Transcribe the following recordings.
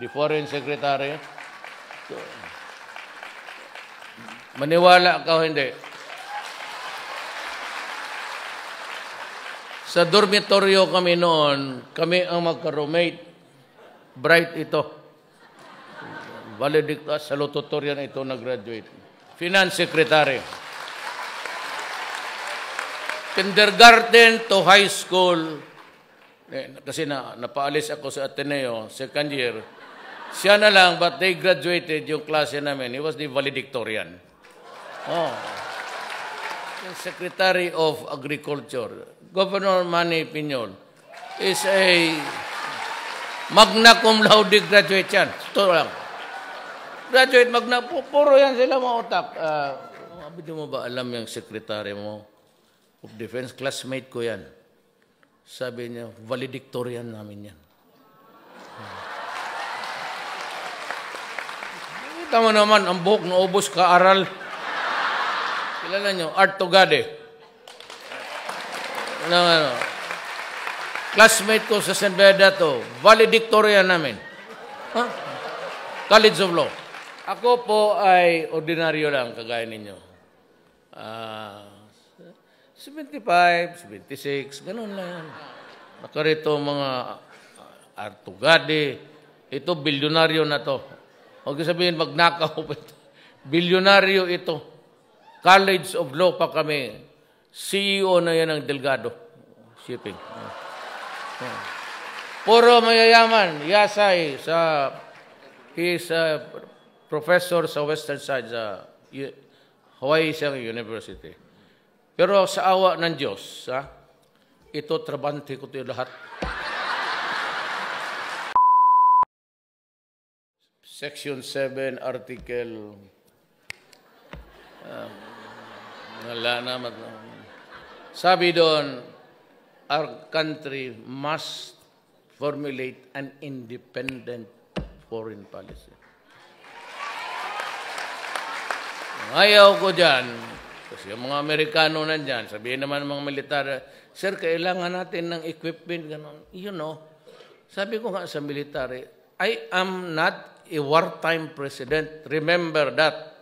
the Foreign Secretary. So, maniwala ka o hindi? Sa dormitoryo kami noon, kami ang magka-roommate. Bright ito. Valedictorian, salutatorian ito nag-graduate. Finance Secretary. Kindergarten to high school. Kasi napaalis ako sa Ateneo, second year. Siya na lang, but they graduated yung klase namin. He was the valedictorian. Oh. Secretary of Agriculture. Governor Manny Piñol is a magna cum laude graduate yan. Ito lang. Graduate, magna, puro yan sila mga utak. Di mo ba alam yung secretary mo of defense? Classmate ko yan. Sabi niya, valedictorian namin yan. Kita mo naman, ang buhok na ubos ka-aral. Kilala nyo, Art Tugade. Classmate ko sa San Bernardo, valedictorian namin. Huh? College of Law. Ako po ay ordinaryo lang, kagaya ninyo. 75, 76, ganun lang yan. Nakarito mga Art Tugade, ito bilyonaryo na to. Huwag sabihin, magnakaw pa ito. Bilyonaryo ito. College of Law pa kami. CEO na yan ng Delgado Shipping. Puro mayayaman. Yasay he is a professor sa Western Side sa Hawaii University. Pero sa awa ng Diyos, ito trabante ko ito lahat. Section 7, Article wala na sabi doon, our country must formulate an independent foreign policy. Ayaw ko dyan, kasi yung mga Amerikano nandyan, sabihin naman ng mga militar, sir, kailangan natin ng equipment, gano'n. You know, sabi ko nga sa military, I am not a wartime president. Remember that.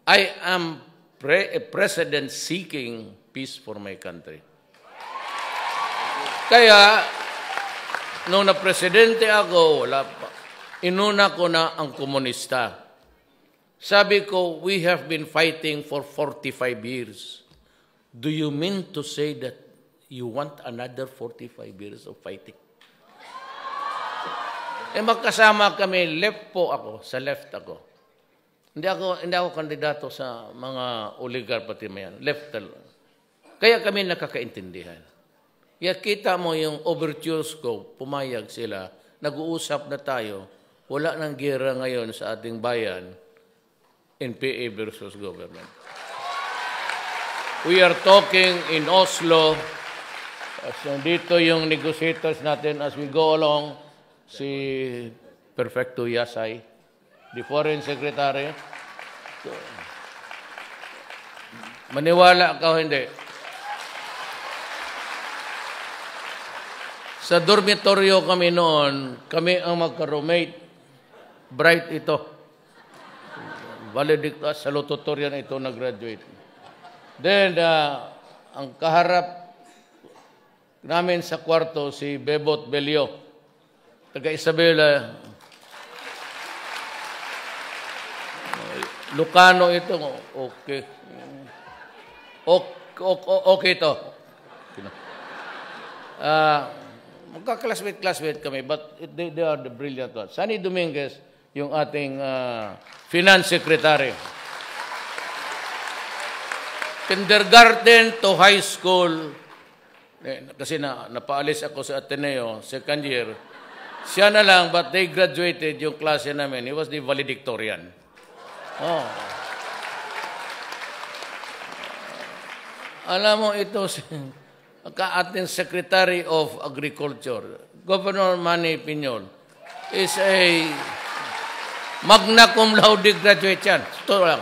I am a president seeking peace for my country. Kaya, nung na-presidente ako, inuna ko na ang komunista. Sabi ko, we have been fighting for 45 years. Do you mean to say that you want another 45 years of fighting? Magkasama kami, left po ako, sa left ako. Hindi ako kandidato sa mga oligarch pati mayan. Left talaga. Kaya kami nakakaintindihan. Kaya kita mo yung overtures ko, pumayag sila, nag-uusap na tayo, wala nang gera ngayon sa ating bayan, NPA versus government. We are talking in Oslo. Dito yung negotiators natin as we go along, si Perfecto Yasay, the Foreign Secretary. So, maniwala ka o hindi? Sa dormitoryo kami noon, kami ang magka-roommate. Bright ito. Valedictorian, salutatorian ito nag-graduate. Then, ang kaharap namin sa kwarto, si Bebot Belio, taga Isabela. Lucano ito. Okay. Okay ito. Magka-classmate kami, but they are the brilliant ones. Sunny Dominguez, yung ating Finance Secretary. Kindergarten to high school, kasi napaalis ako sa Ateneo, second year. Siya na lang, but they graduated yung klase namin. He was the valedictorian. Oh. Alam mo, ito ating Secretary of Agriculture, Governor Manny Piñol, is a magna cum laude graduate yan. Ito lang.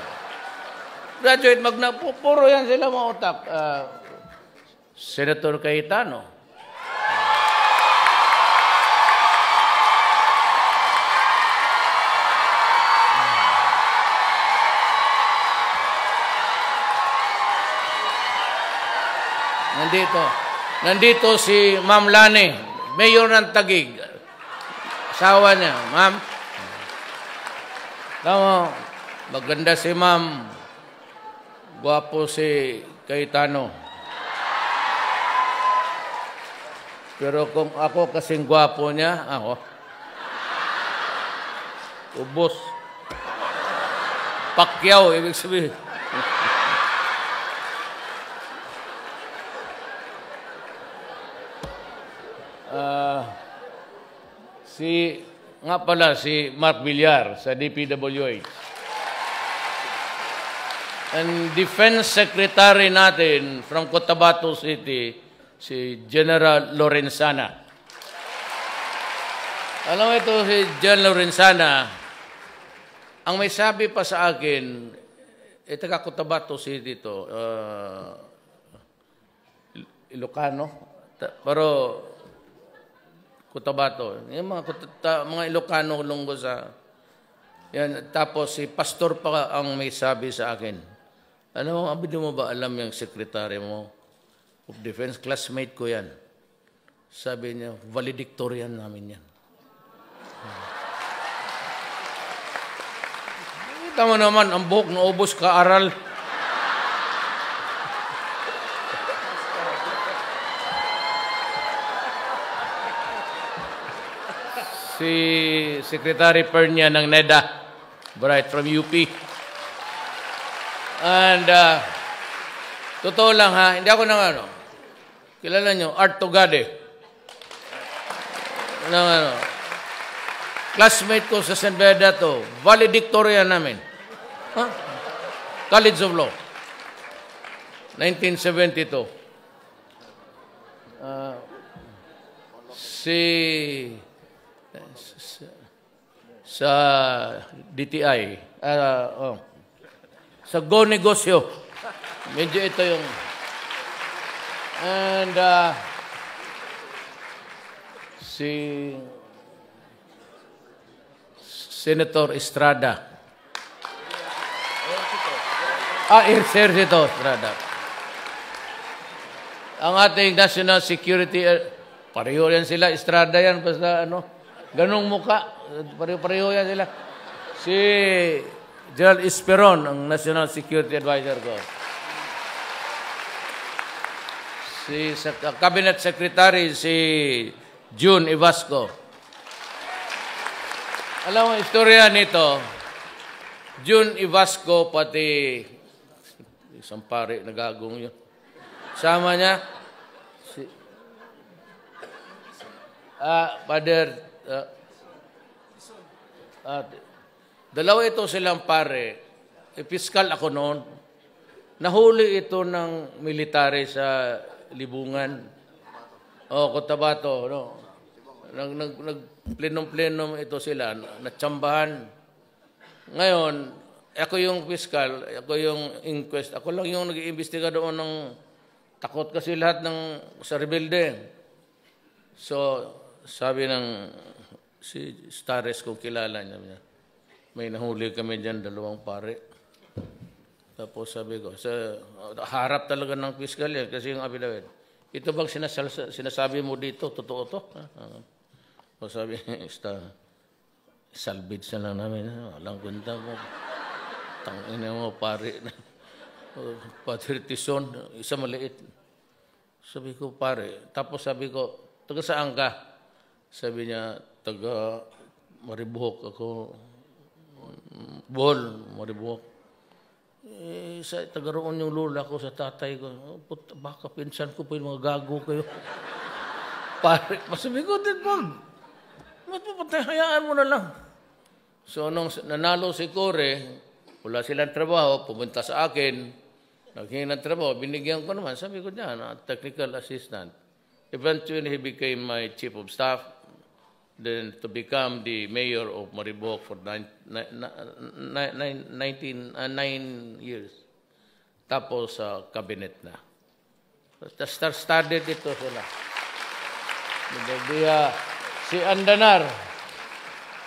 Graduate, magna, puro yan sila mga utak. Senator Cayetano. Nandito si Ma'am Lani, Mayor ng Taguig. Asawa niya, Ma'am. Tama, maganda si Ma'am. Gwapo si Cayetano. Pero kung ako kasing gwapo niya, ako, ubos. Pacquiao, ibig sabihin. Si Mark Villar sa DPWH. And Defense Secretary natin from Cotabato City, si General Lorenzana. Alam mo ito, si General Lorenzana, ang may sabi pa sa akin, taga Cotabato City ito, Ilocano, pero Cotabato. Yung mga Ilocano lunggo sa... Yan, tapos si pastor pa ang may sabi sa akin. Ano, abid mo ba alam yung sekretary mo of defense? Classmate ko yan. Sabi niya, valedictorian namin yan. Kita mo naman, ang buhok na ubos ka-aral. Si Secretary Pernia ng NEDA, right from UP. And, totoo lang ha, hindi ako kilala nyo, Art Tugade. Classmate ko sa San Bernardo, valedictorian namin. College of Law. 1972. Sa DTI, sa Go Negosyo. Medyo ito yung... And si Senator Estrada. Ejercito Estrada. Ang ating National Security, pareho yan sila, Estrada yan, basta ganong muka. Pareho yan sila. Si Gerald Esperon, ang National Security Advisor ko. Si Cabinet Secretary, si June Ivasco. Alam mo, istorya nito, June Ivasco, pati isang pare, nagagong yun. Sama niya, Father, dalawa ito silang pare. Piskal ako noon. Nahuli ito ng military sa Libungan. Cotabato. Nagplenom-plenom ito sila. Natsambahan. Ngayon, ako yung piskal, ako yung inquest. Ako lang yung nag-iimbestiga doon ng takot kasi lahat sa rebelde. So, sabi ng si Stares kung kilala niya, may nahuli kami dyan, 2 pare. Tapos sabi ko, harap talaga ng piskal yan kasi yung affidavit. Ito bang sinasabi mo dito? Totoo to? O sabi, salvage na lang namin. Walang kwenta mo. Tangina mo, pare. Patriotism, isa maliit. Sabi ko, pare. Tapos sabi ko, taga saan ka? Sabi niya, taga Maribuhok ako. Bohol, Maribuhok. Taga roon yung lola ko sa tatay ko. Baka pinsan ko po yung mga gago kayo. Pare, sabi ko, hayaan mo na lang. So, nung nanalo si Kore, wala silang trabaho, pumunta sa akin, naghingi ng trabaho, binigyan ko naman. Sabi ko dyan, technical assistant. Eventually, he became my chief of staff. Then to become the mayor of Mariboc for 9 years. Tapos sa cabinet na. Started ito sila. Si Andanar,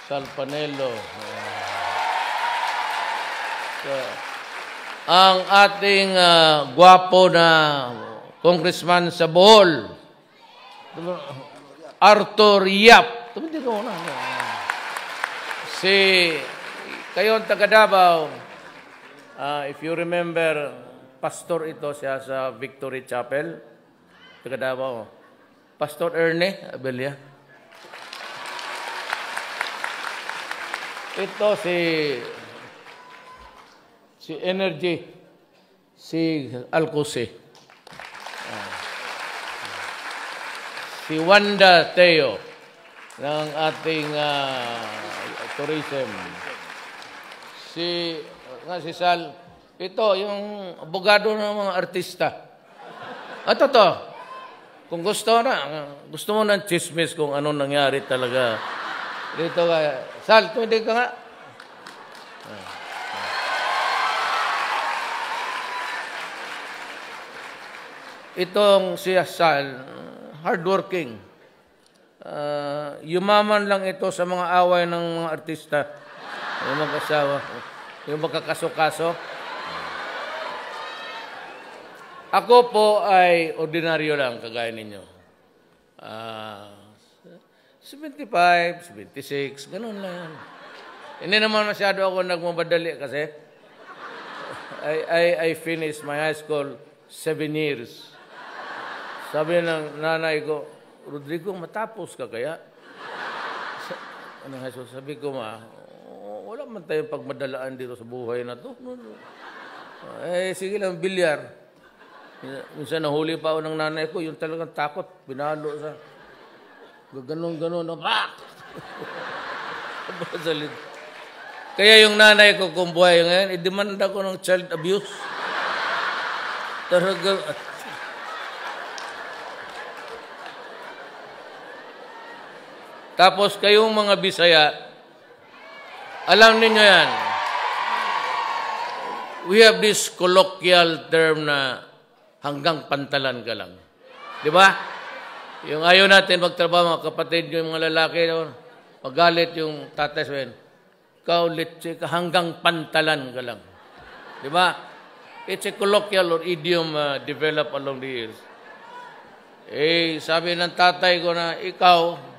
Salpanelo. Ang ating gwapo na congressman sa Bohol. Arthur Yap. Tumindi ko na. Kayo ang taga Davao, if you remember, pastor ito siya sa Victory Chapel, taga Davao. Pastor Erne Abella. Ito si Energy, si Alcose. Si Wanda Teo ng ating tourism. Si Sal, ito yung abogado ng mga artista. At ito, kung gusto mo ng chismis kung ano nangyari talaga. Dito ka, Sal, tumidig ka nga. Itong si Sal, hardworking. Yumaman lang ito sa mga away ng mga artista. Yung mag-asawa, yung magkakaso-kaso. Ako po ay ordinaryo lang, kagaya ninyo. 75, 76, ganun lang yan. Hindi naman masyado ako nagmamadali kasi I finished my high school 7 years. Sabi ng nanay ko, Rodrigo, matapos ka kaya? Sabi ko, wala man tayong pagmadalaan dito sa buhay na to. Sige lang, bilyar. Minsan nahuli pa ako ng nanay ko, yung talagang takot, binalo sa ganon-ganon. Kaya yung nanay ko kung buhay ngayon, i-demanda ko ng child abuse. Tapos kayong mga Bisaya, alam niyo yan. We have this colloquial term na hanggang pantalan ka lang. Di ba? Yung ayaw natin magtrabaho, mga kapatid yung mga lalaki, magalit yung tatay sabihin, ikaw, litsi ka, hanggang pantalan ka lang. Di ba? It's a colloquial or idiom developed along the years. Sabi ng tatay ko na, ikaw,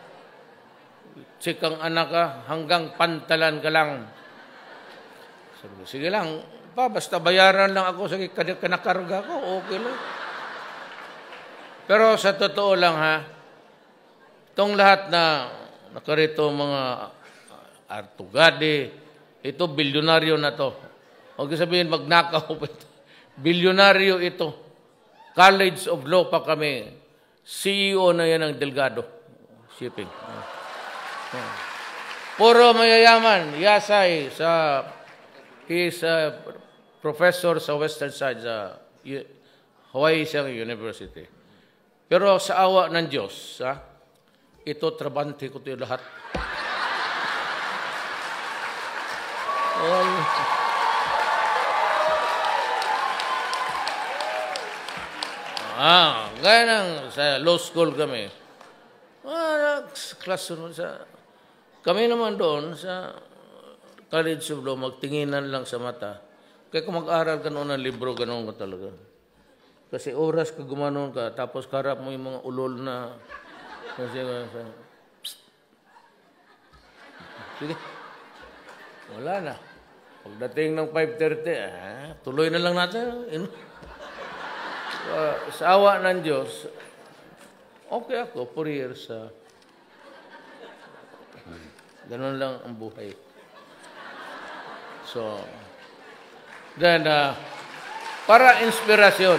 tsikang anak ka, hanggang pantalan ka lang. Sabi ko, sige lang, basta bayaran lang ako sa kanakarga ko, okay lang. Pero sa totoo lang itong lahat na nakarito mga artugadi, ito bilyonaryo na to. Huwag sabihin magnakaw pa ito. Bilyonaryo ito. College of Law pa kami. CEO na yan ng Delgado Shipping. Puro mayayaman. Yasay he's a professor sa Western Side sa Hawaii University. Pero sa awa ng Diyos, ito trabante ko ito lahat. Gaya ng sa law school kami. Classroom kami naman doon sa College of Law, magtinginan lang sa mata. Kaya kung mag-aral ka noon ng libro, ganoon ka talaga. Kasi oras ka gumanon ka, tapos karap mo yung mga ulol na... Sige. Wala na. Pagdating ng 5:30, tuloy na lang natin. Sa awa ng Diyos, okay ako, 4 years. Ganun lang ang buhay. So, then, para inspirasyon,